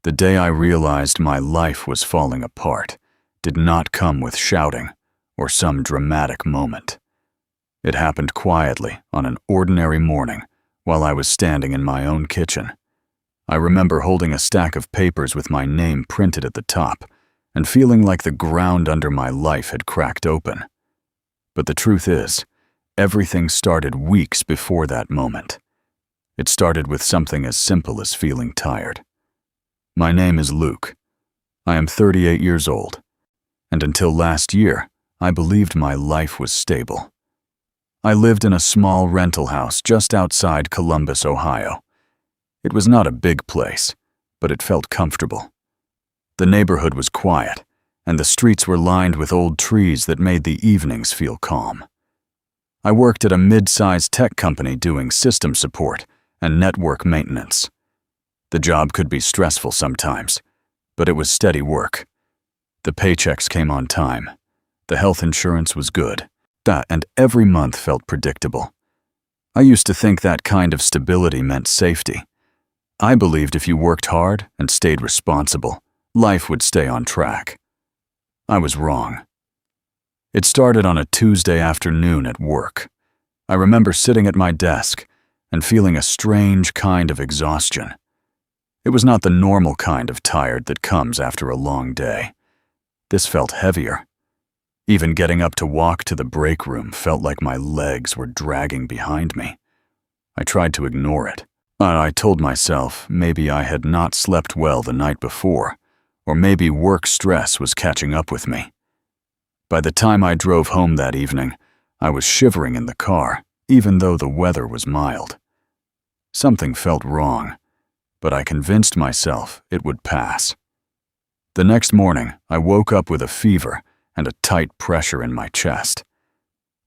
The day I realized my life was falling apart did not come with shouting or some dramatic moment. It happened quietly on an ordinary morning while I was standing in my own kitchen. I remember holding a stack of papers with my name printed at the top and feeling like the ground under my life had cracked open. But the truth is, everything started weeks before that moment. It started with something as simple as feeling tired. My name is Luke. I am 38 years old, and until last year, I believed my life was stable. I lived in a small rental house just outside Columbus, Ohio. It was not a big place, but it felt comfortable. The neighborhood was quiet, and the streets were lined with old trees that made the evenings feel calm. I worked at a mid-sized tech company doing system support and network maintenance. The job could be stressful sometimes, but it was steady work. The paychecks came on time. The health insurance was good. And every month felt predictable. I used to think that kind of stability meant safety. I believed if you worked hard and stayed responsible, life would stay on track. I was wrong. It started on a Tuesday afternoon at work. I remember sitting at my desk and feeling a strange kind of exhaustion. It was not the normal kind of tired that comes after a long day. This felt heavier. Even getting up to walk to the break room felt like my legs were dragging behind me. I tried to ignore it. I told myself maybe I had not slept well the night before, or maybe work stress was catching up with me. By the time I drove home that evening, I was shivering in the car, even though the weather was mild. Something felt wrong, but I convinced myself it would pass. The next morning, I woke up with a fever and a tight pressure in my chest.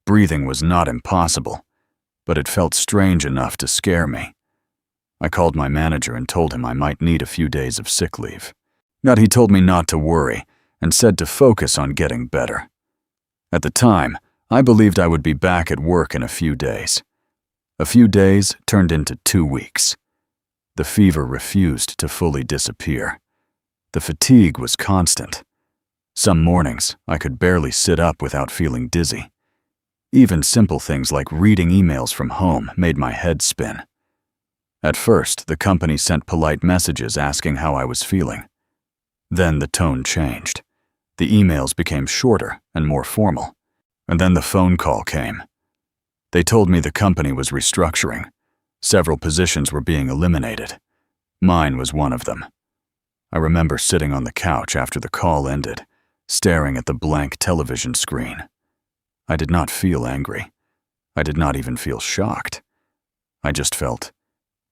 Breathing was not impossible, but it felt strange enough to scare me. I called my manager and told him I might need a few days of sick leave. But he told me not to worry and said to focus on getting better. At the time, I believed I would be back at work in a few days. A few days turned into 2 weeks. The fever refused to fully disappear. The fatigue was constant. Some mornings, I could barely sit up without feeling dizzy. Even simple things like reading emails from home made my head spin. At first, the company sent polite messages asking how I was feeling. Then the tone changed. The emails became shorter and more formal. And then the phone call came. They told me the company was restructuring. Several positions were being eliminated. Mine was one of them. I remember sitting on the couch after the call ended, staring at the blank television screen. I did not feel angry. I did not even feel shocked. I just felt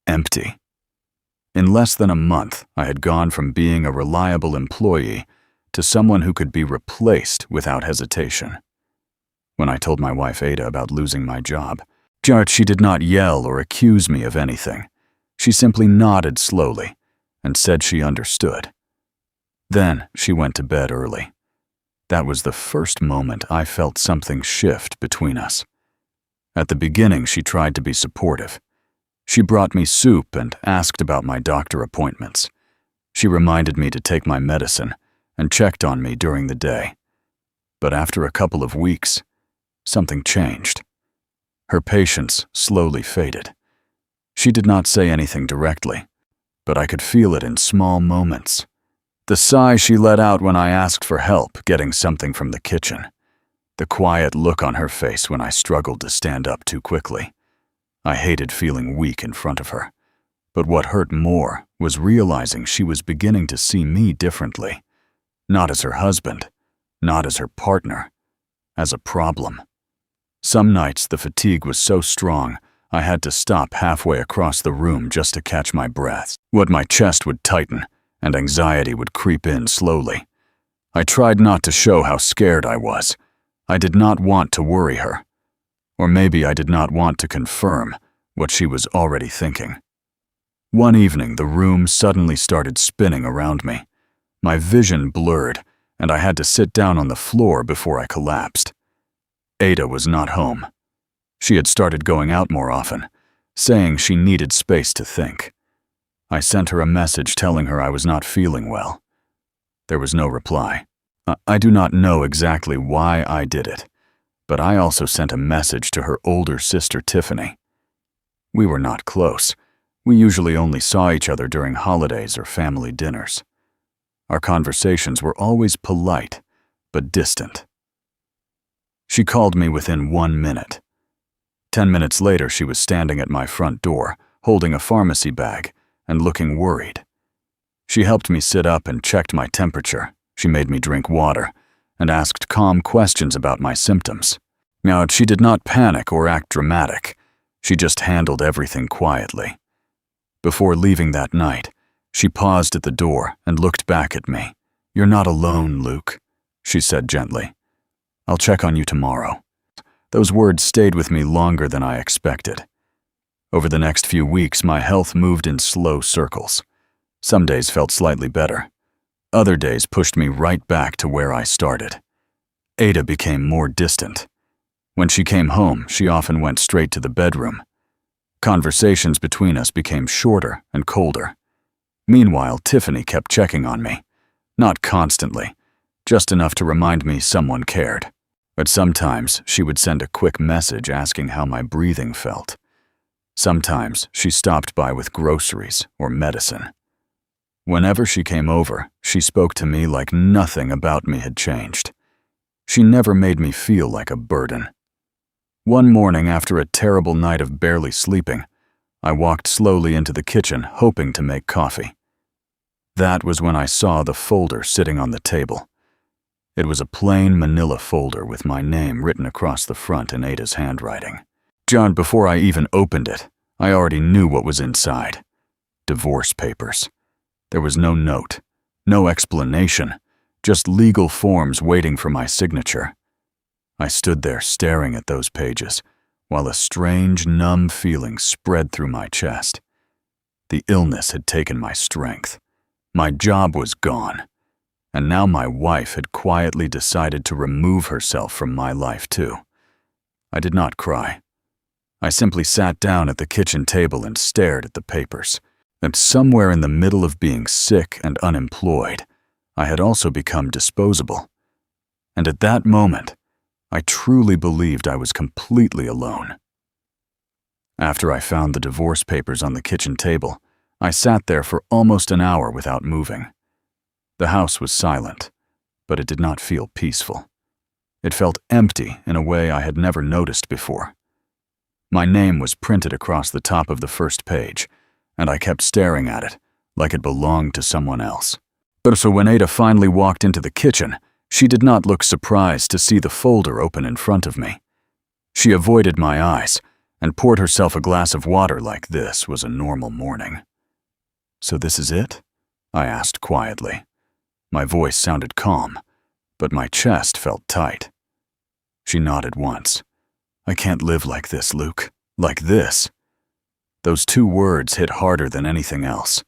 empty. In less than a month, I had gone from being a reliable employee to someone who could be replaced without hesitation. When I told my wife Ada about losing my job, she did not yell or accuse me of anything. She simply nodded slowly and said she understood. Then she went to bed early. That was the first moment I felt something shift between us. At the beginning, she tried to be supportive. She brought me soup and asked about my doctor appointments. She reminded me to take my medicine and checked on me during the day. But after a couple of weeks, something changed. Her patience slowly faded. She did not say anything directly, but I could feel it in small moments. The sigh she let out when I asked for help getting something from the kitchen. The quiet look on her face when I struggled to stand up too quickly. I hated feeling weak in front of her. But what hurt more was realizing she was beginning to see me differently. Not as her husband, not as her partner, as a problem. Some nights the fatigue was so strong, I had to stop halfway across the room just to catch my breath. My chest would tighten, and anxiety would creep in slowly. I tried not to show how scared I was. I did not want to worry her. Or maybe I did not want to confirm what she was already thinking. One evening, the room suddenly started spinning around me. My vision blurred, and I had to sit down on the floor before I collapsed. Ada was not home. She had started going out more often, saying she needed space to think. I sent her a message telling her I was not feeling well. There was no reply. I do not know exactly why I did it, but I also sent a message to her older sister, Tiffany. We were not close. We usually only saw each other during holidays or family dinners. Our conversations were always polite, but distant. She called me within 1 minute. 10 minutes later, she was standing at my front door, holding a pharmacy bag and looking worried. She helped me sit up and checked my temperature. She made me drink water and asked calm questions about my symptoms. Now, she did not panic or act dramatic. She just handled everything quietly. Before leaving that night, she paused at the door and looked back at me. "You're not alone, Luke," she said gently. "I'll check on you tomorrow." Those words stayed with me longer than I expected. Over the next few weeks, my health moved in slow circles. Some days felt slightly better. Other days pushed me right back to where I started. Ada became more distant. When she came home, she often went straight to the bedroom. Conversations between us became shorter and colder. Meanwhile, Tiffany kept checking on me. Not constantly, just enough to remind me someone cared. But sometimes she would send a quick message asking how my breathing felt. Sometimes she stopped by with groceries or medicine. Whenever she came over, she spoke to me like nothing about me had changed. She never made me feel like a burden. One morning, after a terrible night of barely sleeping, I walked slowly into the kitchen, hoping to make coffee. That was when I saw the folder sitting on the table. It was a plain manila folder with my name written across the front in Ada's handwriting. John, before I even opened it, I already knew what was inside. Divorce papers. There was no note, no explanation, just legal forms waiting for my signature. I stood there staring at those pages, while a strange, numb feeling spread through my chest. The illness had taken my strength. My job was gone, and now my wife had quietly decided to remove herself from my life too. I did not cry. I simply sat down at the kitchen table and stared at the papers. And somewhere in the middle of being sick and unemployed, I had also become disposable. And at that moment, I truly believed I was completely alone. After I found the divorce papers on the kitchen table, I sat there for almost an hour without moving. The house was silent, but it did not feel peaceful. It felt empty in a way I had never noticed before. My name was printed across the top of the first page, and I kept staring at it, like it belonged to someone else. But so when Ada finally walked into the kitchen, she did not look surprised to see the folder open in front of me. She avoided my eyes and poured herself a glass of water like this was a normal morning. "So this is it?" I asked quietly. My voice sounded calm, but my chest felt tight. She nodded once. "I can't live like this, Luke. Like this." Those 2 words hit harder than anything else.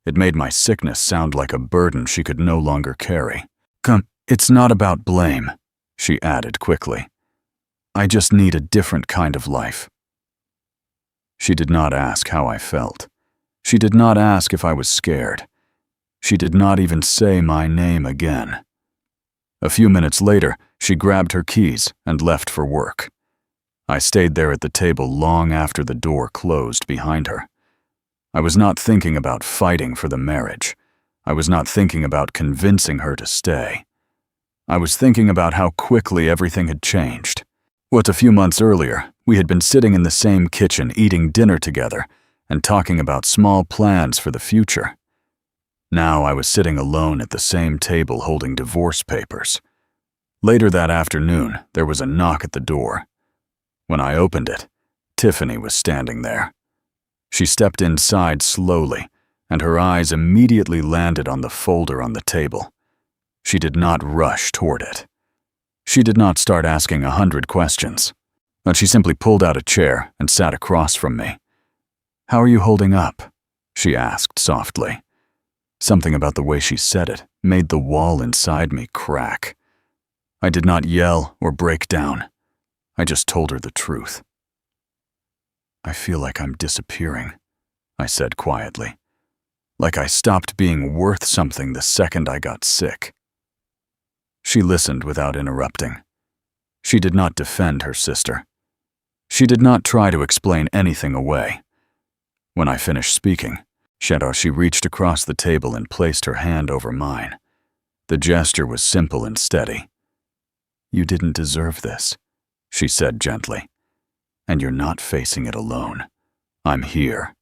It made my sickness sound like a burden she could no longer carry. "It's not about blame," she added quickly. "I just need a different kind of life." She did not ask how I felt. She did not ask if I was scared. She did not even say my name again. A few minutes later, she grabbed her keys and left for work. I stayed there at the table long after the door closed behind her. I was not thinking about fighting for the marriage. I was not thinking about convincing her to stay. I was thinking about how quickly everything had changed. What, a few months earlier, we had been sitting in the same kitchen eating dinner together and talking about small plans for the future. Now I was sitting alone at the same table holding divorce papers. Later that afternoon, there was a knock at the door. When I opened it, Tiffany was standing there. She stepped inside slowly, and her eyes immediately landed on the folder on the table. She did not rush toward it. She did not start asking 100 questions, but she simply pulled out a chair and sat across from me. "How are you holding up?" she asked softly. Something about the way she said it made the wall inside me crack. I did not yell or break down. I just told her the truth. "I feel like I'm disappearing," I said quietly. like I stopped being worth something the second I got sick. She listened without interrupting. She did not defend her sister. She did not try to explain anything away. When I finished speaking, she reached across the table and placed her hand over mine. The gesture was simple and steady. "You didn't deserve this," she said gently. "And you're not facing it alone. I'm here."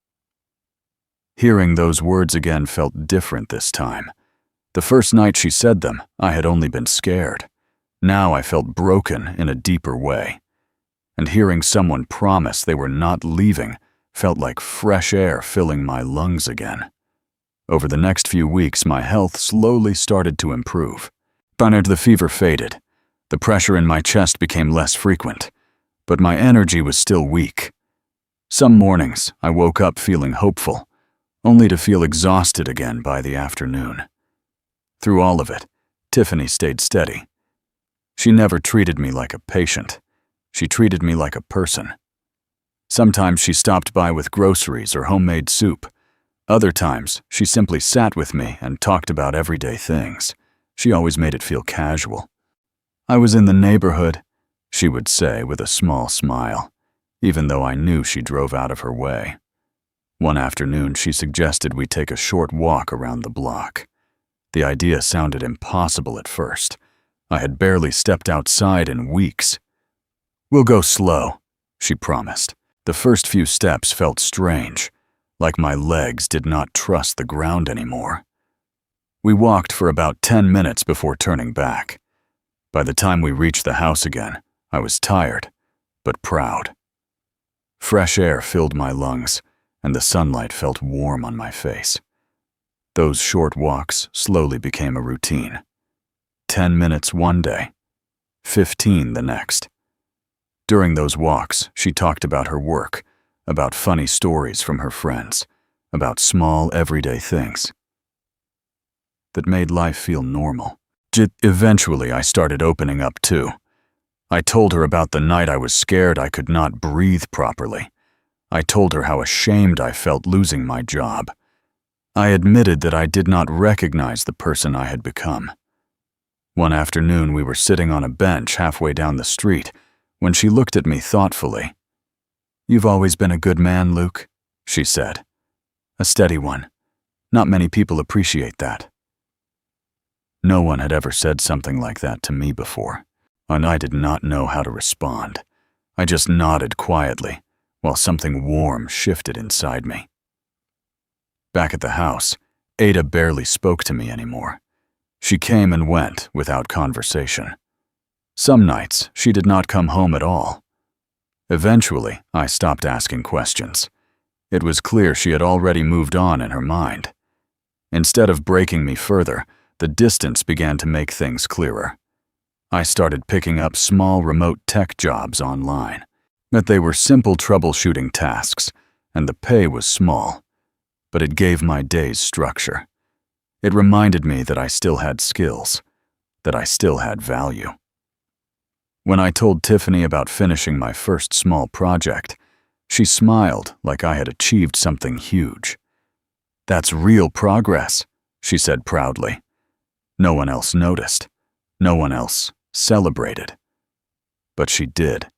Hearing those words again felt different this time. The first night she said them, I had only been scared. Now I felt broken in a deeper way. And hearing someone promise they were not leaving felt like fresh air filling my lungs again. Over the next few weeks, my health slowly started to improve. The fever faded. The pressure in my chest became less frequent, but my energy was still weak. Some mornings, I woke up feeling hopeful, only to feel exhausted again by the afternoon. Through all of it, Tiffany stayed steady. She never treated me like a patient. She treated me like a person. Sometimes she stopped by with groceries or homemade soup. Other times, she simply sat with me and talked about everyday things. She always made it feel casual. "I was in the neighborhood," she would say with a small smile, even though I knew she drove out of her way. One afternoon, she suggested we take a short walk around the block. The idea sounded impossible at first. I had barely stepped outside in weeks. "We'll go slow," she promised. The first few steps felt strange, like my legs did not trust the ground anymore. We walked for about 10 minutes before turning back. By the time we reached the house again, I was tired, but proud. Fresh air filled my lungs, and the sunlight felt warm on my face. Those short walks slowly became a routine. 10 minutes one day, 15 the next. During those walks, she talked about her work, about funny stories from her friends, about small, everyday things that made life feel normal. Eventually, I started opening up too. I told her about the night I was scared I could not breathe properly. I told her how ashamed I felt losing my job. I admitted that I did not recognize the person I had become. One afternoon, we were sitting on a bench halfway down the street when she looked at me thoughtfully. "You've always been a good man, Luke," she said. "A steady one. Not many people appreciate that." No one had ever said something like that to me before, and I did not know how to respond. I just nodded quietly, while something warm shifted inside me. Back at the house, Ada barely spoke to me anymore. She came and went without conversation. Some nights, she did not come home at all. Eventually, I stopped asking questions. It was clear she had already moved on in her mind. Instead of breaking me further, the distance began to make things clearer. I started picking up small remote tech jobs online. That they were simple troubleshooting tasks, and the pay was small, but it gave my days structure. It reminded me that I still had skills, that I still had value. When I told Tiffany about finishing my first small project, she smiled like I had achieved something huge. "That's real progress," she said proudly. No one else noticed. No one else celebrated. But she did.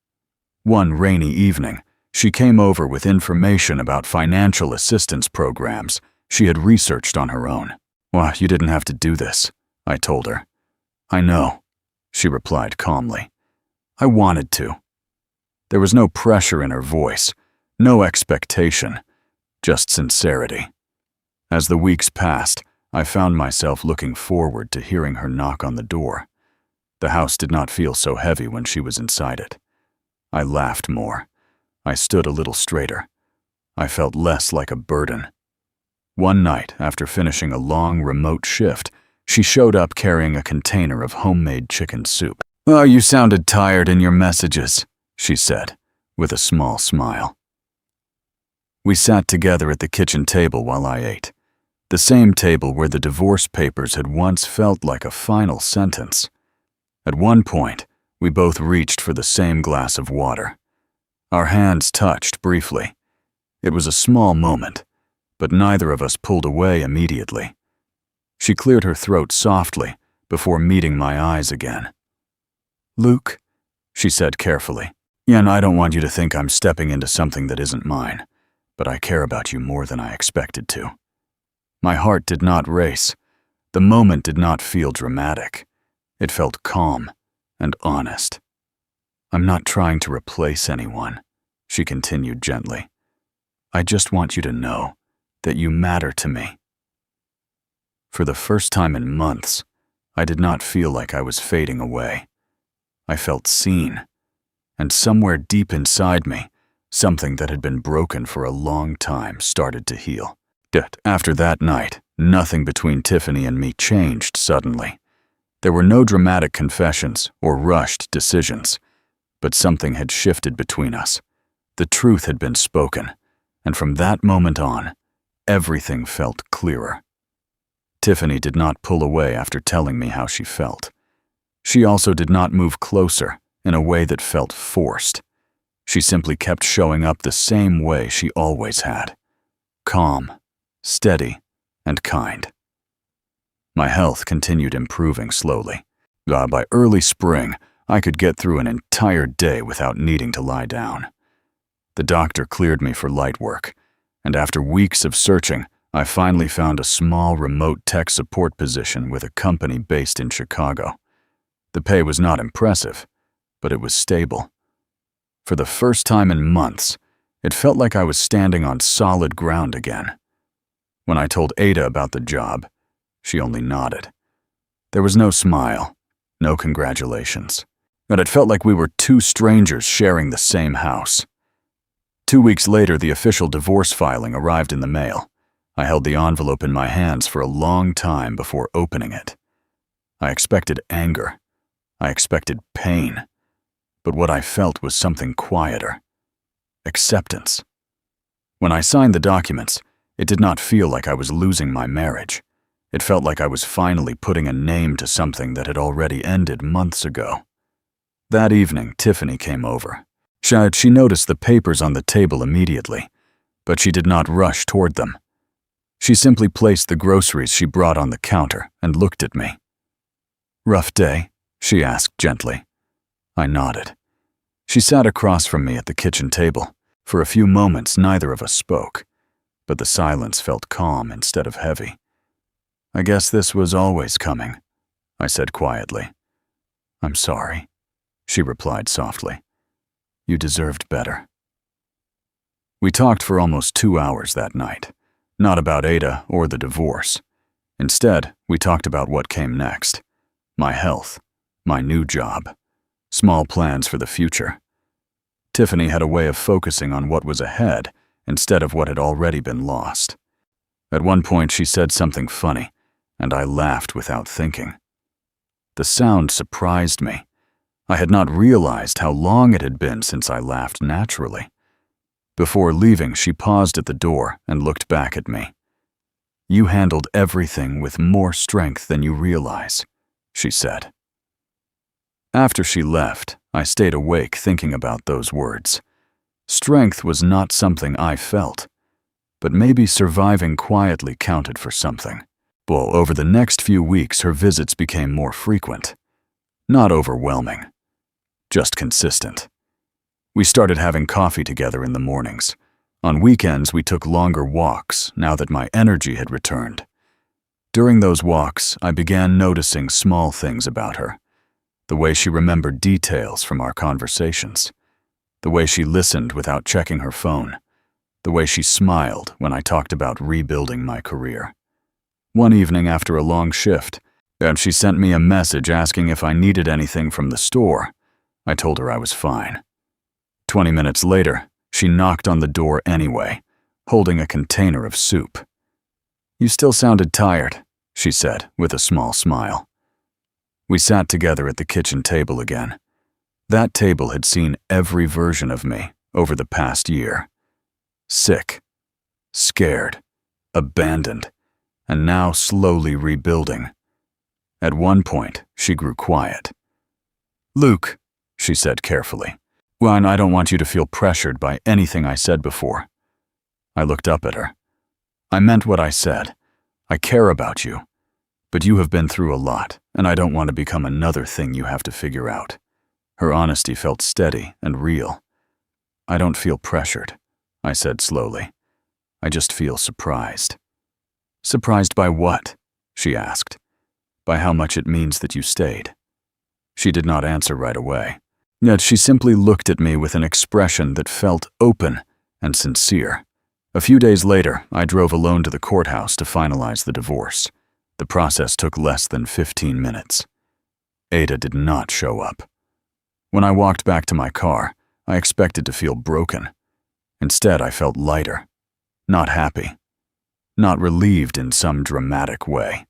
One rainy evening, she came over with information about financial assistance programs she had researched on her own. "Well, you didn't have to do this," I told her. "I know," she replied calmly. "I wanted to." There was no pressure in her voice, no expectation, just sincerity. As the weeks passed, I found myself looking forward to hearing her knock on the door. The house did not feel so heavy when she was inside it. I laughed more. I stood a little straighter. I felt less like a burden. One night, after finishing a long, remote shift, she showed up carrying a container of homemade chicken soup. "Oh, you sounded tired in your messages," she said, with a small smile. We sat together at the kitchen table while I ate, the same table where the divorce papers had once felt like a final sentence. At one point, we both reached for the same glass of water. Our hands touched briefly. It was a small moment, but neither of us pulled away immediately. She cleared her throat softly before meeting my eyes again. "Luke," she said carefully, "and I don't want you to think I'm stepping into something that isn't mine, but I care about you more than I expected to." My heart did not race. The moment did not feel dramatic. It felt calm and honest. "I'm not trying to replace anyone," she continued gently. "I just want you to know that you matter to me." For the first time in months, I did not feel like I was fading away. I felt seen, and somewhere deep inside me, something that had been broken for a long time started to heal. After that night, nothing between Tiffany and me changed suddenly. There were no dramatic confessions or rushed decisions, but something had shifted between us. The truth had been spoken, and from that moment on, everything felt clearer. Tiffany did not pull away after telling me how she felt. She also did not move closer in a way that felt forced. She simply kept showing up the same way she always had: calm, steady, and kind. My health continued improving slowly. By early spring, I could get through an entire day without needing to lie down. The doctor cleared me for light work, and after weeks of searching, I finally found a small remote tech support position with a company based in Chicago. The pay was not impressive, but it was stable. For the first time in months, it felt like I was standing on solid ground again. When I told Ada about the job, she only nodded. There was no smile, no congratulations, but it felt like we were two strangers sharing the same house. 2 weeks later, the official divorce filing arrived in the mail. I held the envelope in my hands for a long time before opening it. I expected anger. I expected pain. But what I felt was something quieter: acceptance. When I signed the documents, it did not feel like I was losing my marriage. It felt like I was finally putting a name to something that had already ended months ago. That evening, Tiffany came over. She noticed the papers on the table immediately, but she did not rush toward them. She simply placed the groceries she brought on the counter and looked at me. "Rough day?" she asked gently. I nodded. She sat across from me at the kitchen table. For a few moments, neither of us spoke, but the silence felt calm instead of heavy. "I guess this was always coming," I said quietly. "I'm sorry," she replied softly. "You deserved better." We talked for almost 2 hours that night, not about Ada or the divorce. Instead, we talked about what came next: my health, my new job, small plans for the future. Tiffany had a way of focusing on what was ahead instead of what had already been lost. At one point, she said something funny, and I laughed without thinking. The sound surprised me. I had not realized how long it had been since I laughed naturally. Before leaving, she paused at the door and looked back at me. "You handled everything with more strength than you realize," she said. After she left, I stayed awake thinking about those words. Strength was not something I felt, but maybe surviving quietly counted for something. Well, over the next few weeks, her visits became more frequent. Not overwhelming, just consistent. We started having coffee together in the mornings. On weekends, we took longer walks now that my energy had returned. During those walks, I began noticing small things about her. The way she remembered details from our conversations. The way she listened without checking her phone. The way she smiled when I talked about rebuilding my career. One evening after a long shift, she sent me a message asking if I needed anything from the store. I told her I was fine. 20 minutes later, she knocked on the door anyway, holding a container of soup. "You still sounded tired," she said with a small smile. We sat together at the kitchen table again. That table had seen every version of me over the past year. Sick, scared, abandoned, and now slowly rebuilding. At one point, she grew quiet. "Luke," she said carefully, "well, I don't want you to feel pressured by anything I said before." I looked up at her. I meant what I said. I care about you. But you have been through a lot, and I don't want to become another thing you have to figure out. Her honesty felt steady and real. I don't feel pressured, I said slowly. I just feel surprised. Surprised by what? She asked. By how much it means that you stayed. She did not answer right away. Yet she simply looked at me with an expression that felt open and sincere. A few days later, I drove alone to the courthouse to finalize the divorce. The process took less than 15 minutes. Ada did not show up. When I walked back to my car, I expected to feel broken. Instead, I felt lighter, not happy, not relieved in some dramatic way,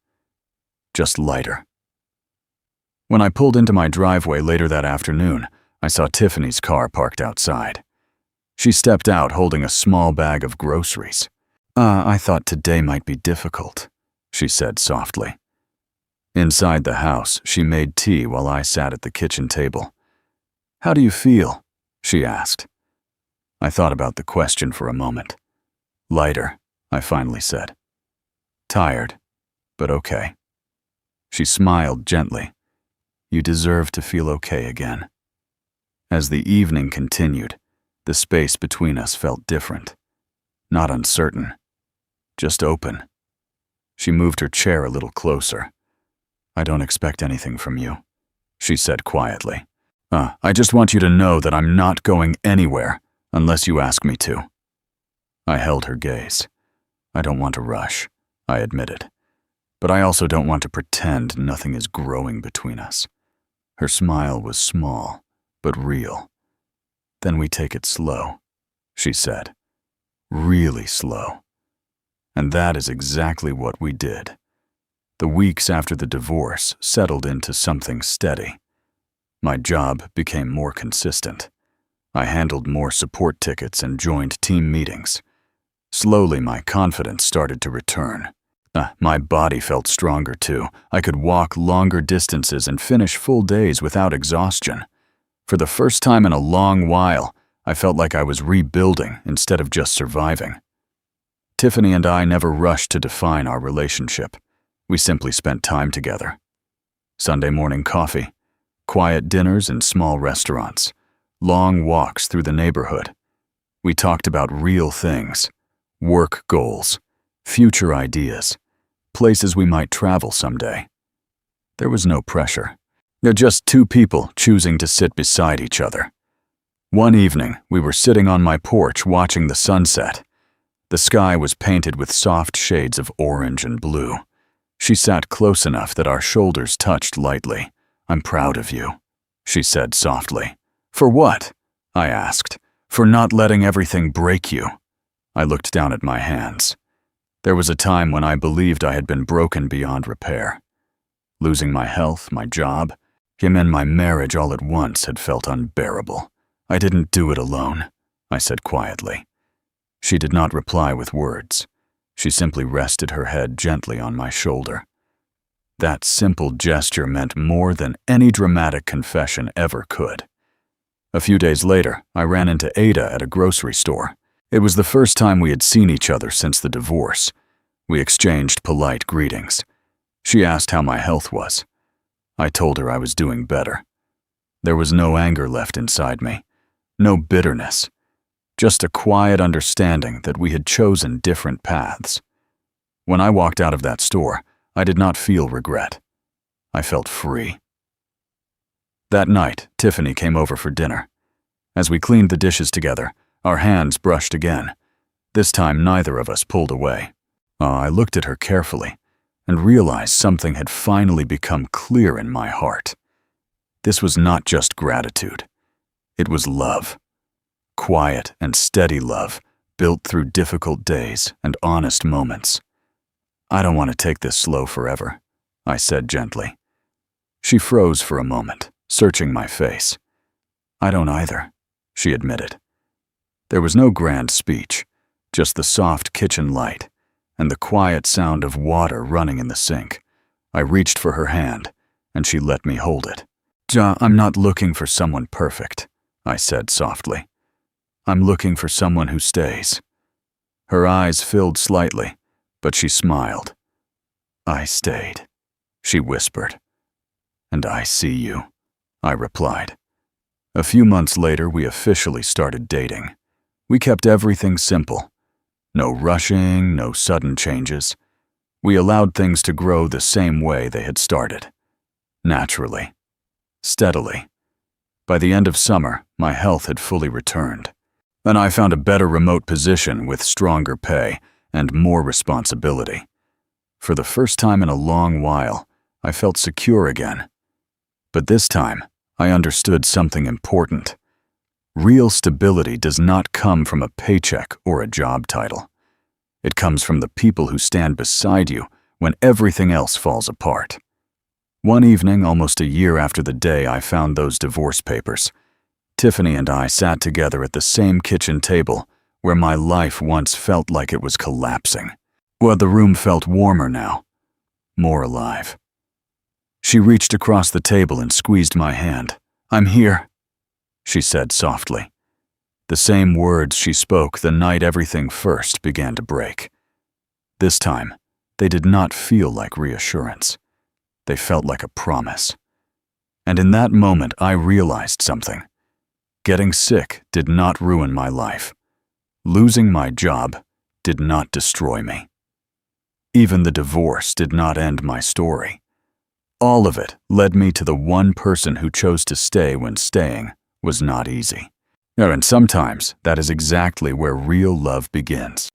just lighter. When I pulled into my driveway later that afternoon, I saw Tiffany's car parked outside. She stepped out holding a small bag of groceries. I thought today might be difficult, she said softly. Inside the house, she made tea while I sat at the kitchen table. How do you feel? She asked. I thought about the question for a moment. Lighter, I finally said. Tired, but okay. She smiled gently. You deserve to feel okay again. As the evening continued, the space between us felt different. Not uncertain, just open. She moved her chair a little closer. I don't expect anything from you, she said quietly. I just want you to know that I'm not going anywhere unless you ask me to. I held her gaze. I don't want to rush, I admitted. But I also don't want to pretend nothing is growing between us. Her smile was small, but real. Then we take it slow, she said. Really slow. And that is exactly what we did. The weeks after the divorce settled into something steady. My job became more consistent. I handled more support tickets and joined team meetings. Slowly, my confidence started to return. My body felt stronger too. I could walk longer distances and finish full days without exhaustion. For the first time in a long while, I felt like I was rebuilding instead of just surviving. Tiffany and I never rushed to define our relationship. We simply spent time together. Sunday morning coffee, quiet dinners in small restaurants, long walks through the neighborhood. We talked about real things, work goals, future ideas, places we might travel someday. There was no pressure. They're just two people choosing to sit beside each other. One evening, we were sitting on my porch watching the sunset. The sky was painted with soft shades of orange and blue. She sat close enough that our shoulders touched lightly. I'm proud of you, she said softly. For what? I asked. For not letting everything break you. I looked down at my hands. There was a time when I believed I had been broken beyond repair. Losing my health, my job, him and my marriage all at once had felt unbearable. I didn't do it alone, I said quietly. She did not reply with words. She simply rested her head gently on my shoulder. That simple gesture meant more than any dramatic confession ever could. A few days later, I ran into Ada at a grocery store. It was the first time we had seen each other since the divorce. We exchanged polite greetings. She asked how my health was. I told her I was doing better. There was no anger left inside me, no bitterness, just a quiet understanding that we had chosen different paths. When I walked out of that store, I did not feel regret. I felt free. That night, Tiffany came over for dinner. As we cleaned the dishes together, our hands brushed again. This time, neither of us pulled away. I looked at her carefully and realized something had finally become clear in my heart. This was not just gratitude. It was love. Quiet and steady love, built through difficult days and honest moments. I don't want to take this slow forever, I said gently. She froze for a moment, searching my face. I don't either, she admitted. There was no grand speech, just the soft kitchen light and the quiet sound of water running in the sink. I reached for her hand, and she let me hold it. I'm not looking for someone perfect, I said softly. I'm looking for someone who stays. Her eyes filled slightly, but she smiled. "I stayed," she whispered. "And I see you," I replied. A few months later, we officially started dating. We kept everything simple. No rushing, no sudden changes. We allowed things to grow the same way they had started. Naturally. Steadily. By the end of summer, my health had fully returned, and I found a better remote position with stronger pay and more responsibility. For the first time in a long while, I felt secure again. But this time, I understood something important. Real stability does not come from a paycheck or a job title. It comes from the people who stand beside you when everything else falls apart. One evening, almost a year after the day I found those divorce papers, Tiffany and I sat together at the same kitchen table where my life once felt like it was collapsing. Well, the room felt warmer now, more alive. She reached across the table and squeezed my hand. "I'm here," she said softly. The same words she spoke the night everything first began to break. This time, they did not feel like reassurance. They felt like a promise. And in that moment, I realized something. Getting sick did not ruin my life. Losing my job did not destroy me. Even the divorce did not end my story. All of it led me to the one person who chose to stay when staying was not easy. And sometimes that is exactly where real love begins.